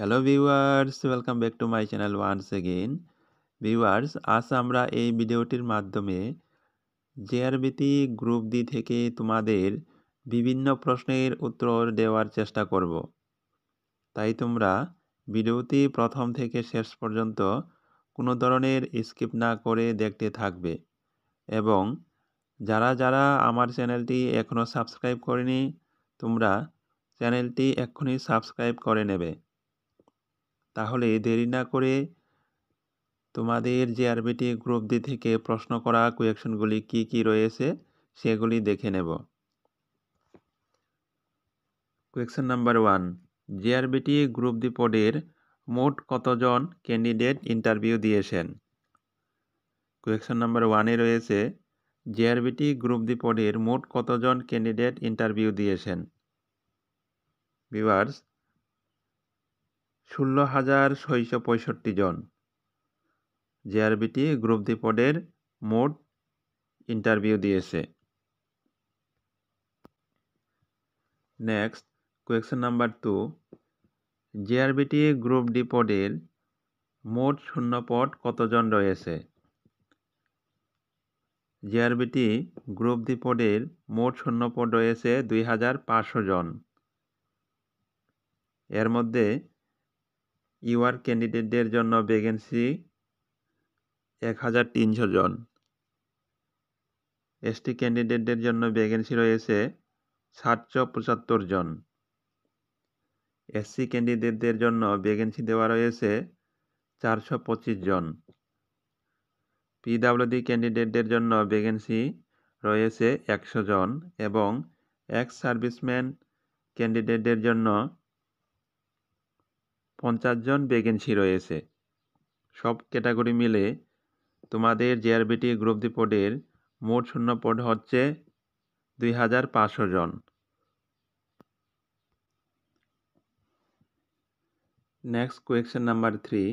Hello viewers, welcome back to my channel once again. Viewers, আজ আমরা এই ভিডিওটির মাধ্যমে জেআরবিটি গ্রুপ ডি থেকে তোমাদের বিভিন্ন প্রশ্নের উত্তর দেওয়ার চেষ্টা করব। তাই তোমরা ভিডিওটি প্রথম থেকে শেষ পর্যন্ত কোনো ধরনের স্কিপ না করে দেখতে থাকবে এবং যারা যারা আমার চ্যানেলটি এখনও সাবস্ক্রাইব করেনি তোমরা চ্যানেলটি এক্ষুনি সাবস্ক্রাইব করে নেবে। তাহলে দেরি না করে তোমাদের জেআরবিটি গ্রুপ ডি থেকে প্রশ্ন করা কোয়েকশনগুলি কি কি রয়েছে সেগুলি দেখে নেব। Question number 1, JRBT group D পদের মোট কতজন ক্যান্ডিডেট ইন্টারভিউ দিয়েছেন? কোয়েকশন নাম্বার 1-এ রয়েছে জেআরবিটি গ্রুপ ডি পদের মোট কতজন ক্যান্ডিডেট ইন্টারভিউ দিয়েছেন? ভিউয়ার্স, 16,665 জন জেআরবিটি গ্রুপ ডি পদের মোট ইন্টারভিউ দিয়েছে। Next, question number 2, JRBT group D পদের মোট শূন্যপদ কতজন রয়েছে? জেআরবিটি গ্রুপ ডি পদের মোট শূন্যপদ রয়েছে 2,500 জন। এর মধ্যে ইউআর ক্যান্ডিডেটদের জন্য ভ্যাকেন্সি 1,300 জন। এসটি ক্যান্ডিডেটদের জন্য ভ্যাকেন্সি রয়েছে 775 জন। এসসি ক্যান্ডিডেটদের জন্য ভ্যাকেন্সি দেওয়া রয়েছে 425 জন। পিডব্লিউডি ক্যান্ডিডেটদের জন্য ভ্যাকেন্সি রয়েছে 100 জন এবং এক্স সার্ভিসম্যান ক্যান্ডিডেটদের জন্য 50 জন ভ্যাকেন্সি রয়েছে। সব ক্যাটাগরি মিলে তোমাদের জেআরবিটি গ্রুপ ডি পদের মোট শূন্যপদ হচ্ছে 2,500 জন। Next, question number 3,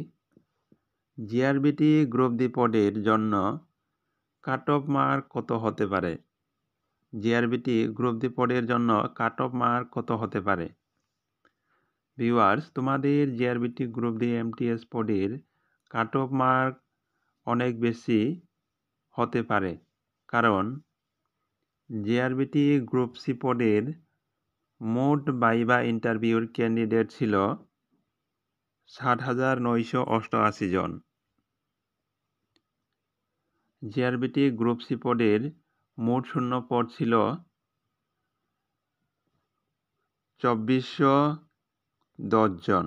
JRBT group D পদের জন্য কাট অফ মার্ক কত হতে পারে? জেআরবিটি গ্রুপ ডি পদের জন্য কাট অফ মার্ক কত হতে পারে? ভিউয়ার্স, তোমাদের জেআরবিটি গ্রুপ ডি এমটিএস পদের কাট অফ মার্ক অনেক বেশি হতে পারে, কারণ জেআরবিটি গ্রুপ সি পদের মোট ভাইভা ইন্টারভিউর ক্যান্ডিডেট ছিল 60,988 জন। জেআরবিটি গ্রুপ সি পদের মোট শূন্যপদ ছিল 2,410 জন।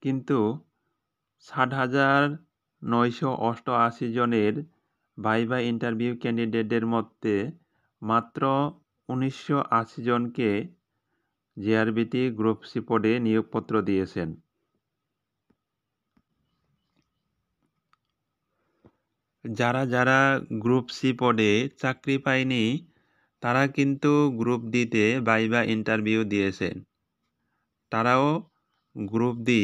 কিন্তু 60,988 জনের ভাইভা ইন্টারভিউ ক্যান্ডিডেটদের মধ্যে মাত্র 1,980 জনকে জেআরবিটি গ্রুপ সি পদে নিয়োগপত্র দিয়েছেন। যারা যারা গ্রুপ সি পদে চাকরি পায়নি তারা কিন্তু গ্রুপ ডিতে ভাইভা ইন্টারভিউ দিয়েছেন। তারাও গ্রুপ ডি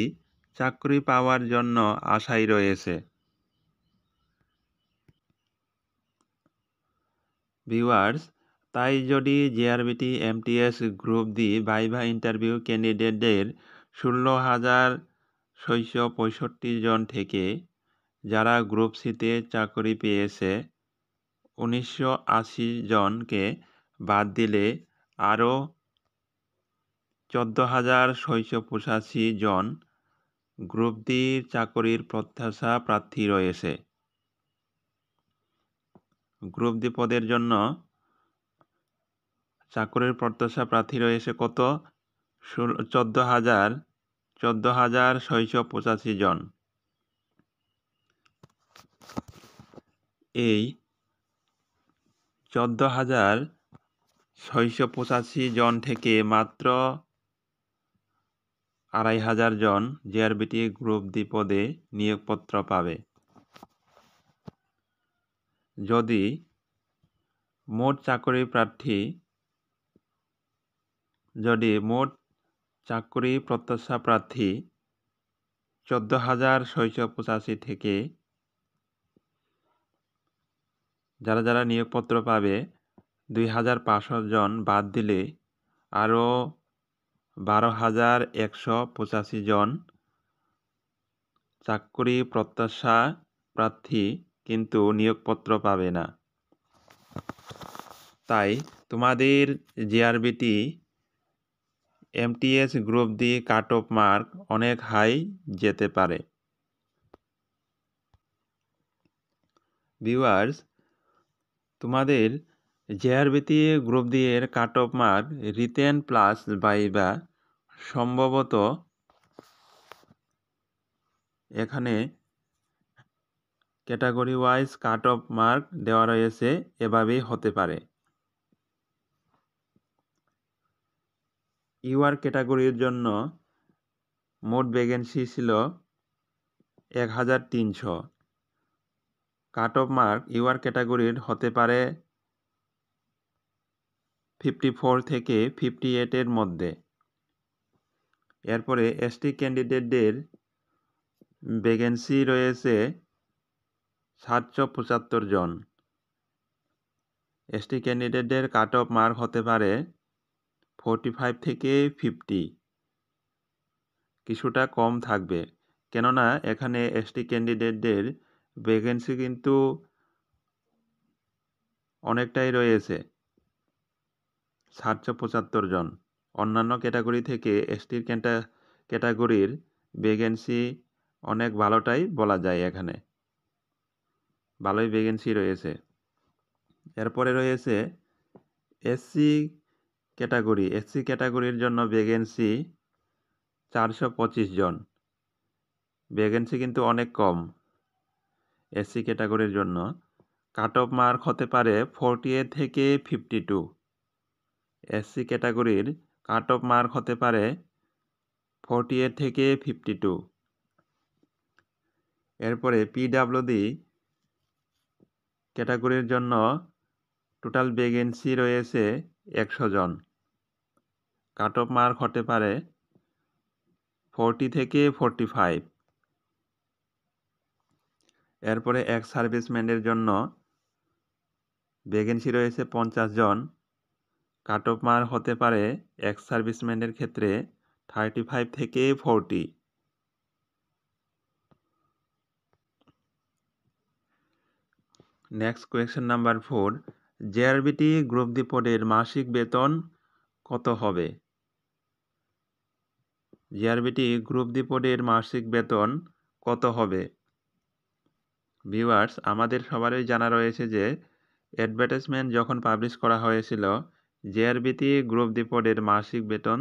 চাকরি পাওয়ার জন্য আশায় রয়েছে। ভিউয়ার্স, তাই যদি JRBT MTS group D viva interview ক্যান্ডিডেটদের 16,665 জন থেকে যারা গ্রুপ সিতে চাকরি পেয়েছে 1,980 জনকে বাদ দিলে আরও 14,685 জন গ্রুপ ডি চাকরির প্রত্যাশা প্রার্থী রয়েছে। গ্রুপ ডি পদের জন্য চাকরির প্রত্যাশা প্রার্থী রয়েছে কত? 14,685 জন। এই 14,685 জন থেকে মাত্র 2,500 জন জেআরবিটি গ্রুপ ডি পদে নিয়োগপত্র পাবে। যদি মোট চাকরি প্রত্যাশা প্রার্থী 14,685 থেকে যারা যারা নিয়োগপত্র পাবে 2,500 জন বাদ দিলে আরও 12,185 জন চাকরি প্রত্যাশা প্রার্থী কিন্তু নিয়োগপত্র পাবে না। তাই তোমাদের GRBT MTS group D cut off mark অনেক হাই যেতে পারে। ভিউয়ার্স, তোমাদের জিআরবিটি গ্রুপ ডি এর cut off mark written plus viva সম্ভবত এখানে category wise cut off mark দেওয়া রয়েছে, এভাবেই হতে পারে। ইউআর ক্যাটাগরির জন্য মোট ভ্যাকেন্সি ছিল 1,300। কাট অফ মার্ক ইউআর ক্যাটাগরির হতে পারে 54 থেকে 58 মধ্যে। এরপরে এসটি ক্যান্ডিডেটদের ভ্যাকেন্সি রয়েছে 775 জন। এসটি ক্যান্ডিডেটদের কাট অফ মার্ক হতে পারে 45 থেকে 50, কিছুটা কম থাকবে, কেননা এখানে এসটি ক্যান্ডিডেটদের ভ্যাকেন্সি কিন্তু অনেকটাই রয়েছে, 775 জন। অন্যান্য ক্যাটাগরি থেকে এসটির ক্যাটাগরির ভ্যাকেন্সি অনেক ভালোটাই বলা যায়, এখানে ভালোই ভ্যাকেন্সি রয়েছে। এরপরে রয়েছে এসসি ক্যাটাগরি। এসসি ক্যাটাগরির জন্য ভ্যাকেন্সি 425 জন। ভ্যাকেন্সি কিন্তু অনেক কম এসসি ক্যাটাগরির জন্য। কাট অফ মার্ক হতে পারে 48 থেকে 52। এসসি ক্যাটাগরির কাট অফ মার্ক হতে পারে 48 থেকে 52। এরপরে পিডাব্লিউডি ক্যাটাগরির জন্য টোটাল ভ্যাকেন্সি রয়েছে 100 জন। কাট অফ মার্ক হতে পারে 40 থেকে 45। এরপরে এক্স সার্ভিসম্যানের জন্য ভ্যাকেন্সি রয়েছে 50 জন। কাট অফ মার্ক হতে পারে এক্স সার্ভিসম্যানের ক্ষেত্রে 35 থেকে 40। Next question number 4, JRBT group D পদের মাসিক বেতন কত হবে? জেআরবিটি গ্রুপ ডি পদের মাসিক বেতন কত হবে? ভিউয়ার্স, আমাদের সবারই জানা রয়েছে যে অ্যাডভার্টাইজমেন্ট যখন পাবলিশ করা হয়েছিল, জেআরবিটি গ্রুপ ডি পদের মাসিক বেতন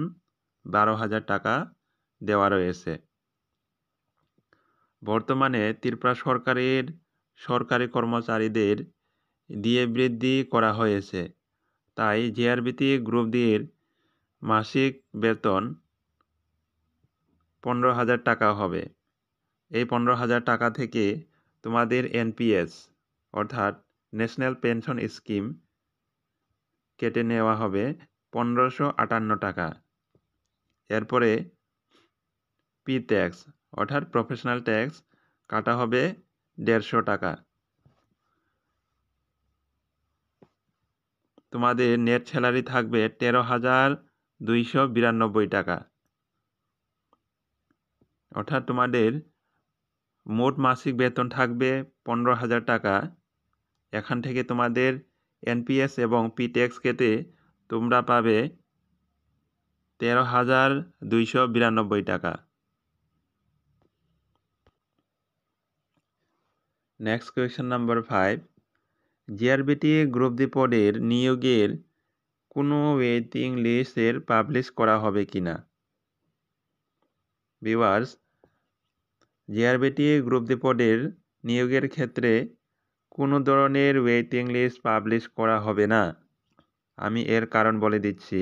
12,000 টাকা দেওয়া রয়েছে। বর্তমানে ত্রিপুরা সরকারের সরকারি কর্মচারীদের দিয়ে বৃদ্ধি করা হয়েছে, তাই জেআরবিটি গ্রুপ ডির মাসিক বেতন 15,000 টাকা হবে। এই 15,000 টাকা থেকে তোমাদের এনপিএস অর্থাৎ ন্যাশনাল পেনশন স্কিম কেটে নেওয়া হবে 1,558 টাকা। এরপরে পি ট্যাক্স অর্থাৎ প্রফেশনাল ট্যাক্স কাটা হবে 150 টাকা। তোমাদের নেট স্যালারি থাকবে 13,292 টাকা। অর্থাৎ তোমাদের মোট মাসিক বেতন থাকবে 15,000 টাকা। এখান থেকে তোমাদের এনপিএস এবং পি ট্যাক্স কেটে তোমরা পাবে 13,292 টাকা। Next question number 5, GRBT group D পদের নিয়োগের কোনো ওয়েটিং লিস্টের পাবলিশ করা হবে কিনা? ভিউয়ার্স, জিআরবিটি গ্রুপ ডি পদের নিয়োগের ক্ষেত্রে কোনো ধরনের ওয়েটিং লিস্ট পাবলিশ করা হবে না। আমি এর কারণ বলে দিচ্ছি।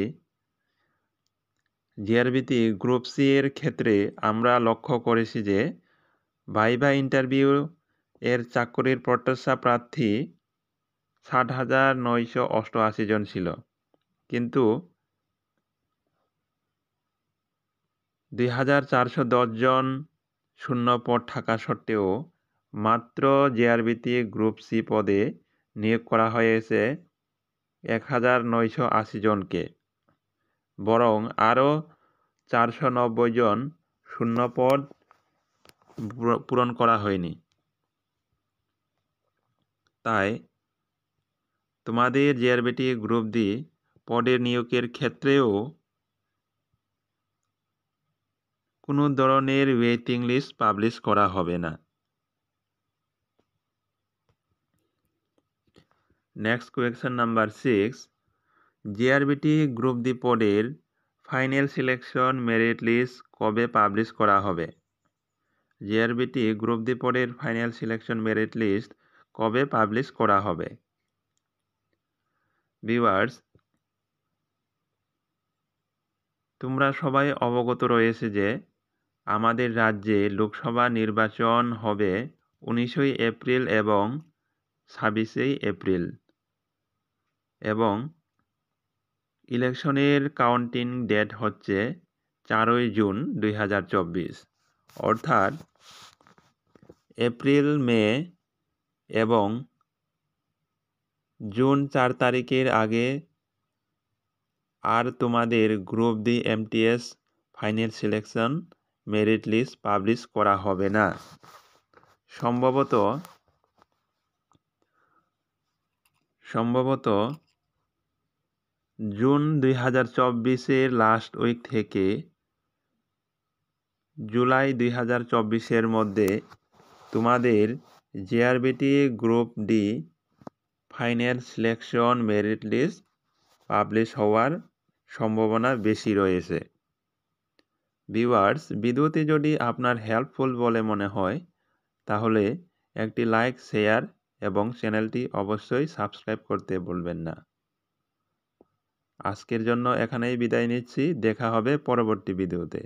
জিআরবিটি গ্রুপ সি এর ক্ষেত্রে আমরা লক্ষ্য করেছি যে ভাইভা ইন্টারভিউ এর চাকরির প্রত্যাশা প্রার্থী 60,988 জন ছিল, কিন্তু 2,410 জন শূন্য পদ থাকা সত্ত্বেও মাত্র জেআরবিটি গ্রুপ সি পদে নিয়োগ করা হয়েছে 1,980 জনকে। বরং আরও 490 জন শূন্যপদ পূরণ করা হয়নি। তাই তোমাদের জিআরবিটি গ্রুপ ডি পদের নিয়োগের ক্ষেত্রেও কোনো ধরনের ওয়েটিং লিস্ট পাবলিশ করা হবে না। Next question number 6, GRBT group D পদের ফাইনাল সিলেকশন মেরিট লিস্ট কবে পাবলিশ করা হবে? জিআরবিটি গ্রুপ ডি পদের ফাইনাল সিলেকশন মেরিট লিস্ট কবে পাবলিশ করা হবে? ভিউয়ার্স, তোমরা সবাই অবগত রয়েছে যে আমাদের রাজ্যে লোকসভা নির্বাচন হবে 19 এপ্রিল এবং 26 এপ্রিল এবং ইলেকশনের কাউন্টিং ডেট হচ্ছে 4 জুন 2024, অর্থাৎ এপ্রিল, মে এবং জুন 4 তারিখের আগে আর তোমাদের group D MTS final selection merit list publish করা হবে না। সম্ভবত জুন 2024-এর লাস্ট উইক থেকে জুলাই 2024-এর মধ্যে তোমাদের GRBT group D final selection merit list publish হওয়ার সম্ভাবনা বেশি রয়েছে। ভিউয়ার্স, ভিডিওটি যদি আপনার হেল্পফুল বলে মনে হয় তাহলে একটি লাইক, শেয়ার এবং চ্যানেলটি অবশ্যই সাবস্ক্রাইব করতে ভুলবেন না। আজকের জন্য এখানেই বিদায় নিচ্ছি। দেখা হবে পরবর্তী ভিডিওতে।